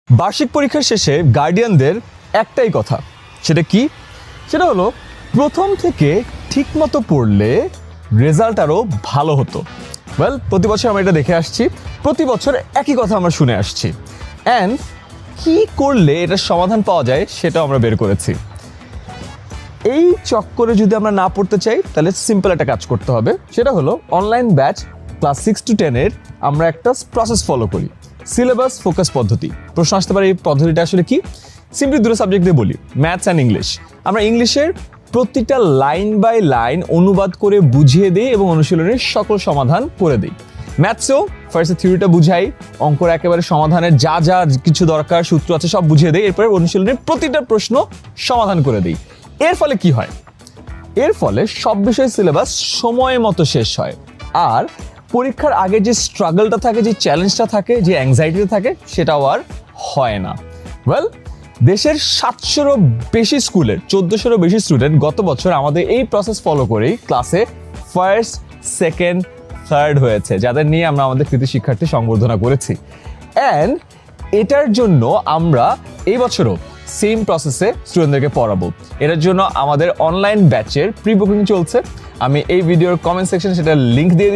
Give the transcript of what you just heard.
বার্ষিক পরীক্ষার শেষে গার্ডিয়ানদের একটাই কথা, সেটা কি? সেটা হলো প্রথম থেকে ঠিকমতো পড়লে রেজাল্ট আরও ভালো হতো। প্রতি বছর আমরা এটা দেখে আসছি, প্রতি বছর একই কথা আমরা শুনে আসছি। অ্যান্ড কি করলে এটার সমাধান পাওয়া যায় সেটাও আমরা বের করেছি। এই চক্করে যদি আমরা না পড়তে চাই তাহলে সিম্পল একটা কাজ করতে হবে, সেটা হলো অনলাইন ব্যাচ ক্লাস 6 to 10 আমরা একটা প্রসেস ফলো করি, সিলেবাস ফোকাস পদ্ধতি। প্রশ্ন আসতে পারে এই পদ্ধতিটা আসলে কি? সিম্পলি দুটো সাবজেক্ট দিয়ে বলি, ম্যাথস অ্যান্ড ইংলিশ। আমরা ইংলিশের প্রতিটা লাইন বাই লাইন অনুবাদ করে বুঝিয়ে দিই এবং অনুশীলনের সকল সমাধান করে দিই। ম্যাথসেও ফার্স্টে থিওরিটা বুঝাই, অঙ্কর একেবারে সমাধানের যা যা কিছু দরকার সূত্র আছে সব বুঝিয়ে দিই, এরপরে অনুশীলনের প্রতিটা প্রশ্ন সমাধান করে দিই। এর ফলে কি হয়? এর ফলে সব বিষয় সিলেবাস সময় মতো শেষ হয়, আর পরীক্ষার আগে যে স্ট্রাগলটা থাকে, যে চ্যালেঞ্জটা থাকে, যে অ্যাংজাইটিটা থাকে, সেটাও আর হয় না। দেশের 700-রও বেশি স্কুলের 1400-রও বেশি স্টুডেন্ট গত বছর আমাদের এই প্রসেস ফলো করেই ক্লাসে ফার্স্ট, সেকেন্ড, থার্ড হয়েছে, যাদের নিয়ে আমরা আমাদের কৃতি শিক্ষার্থী সংবর্ধনা করেছি। অ্যান্ড এটার জন্য আমরা এই বছরও সেম প্রসেসে স্টুডেন্টদেরকে পড়াবো। এটার জন্য আমাদের অনলাইন ব্যাচের প্রি বুকিং চলছে। আমি এই ভিডিওর কমেন্ট সেকশনে সেটার লিঙ্ক দিয়ে দিচ্ছি।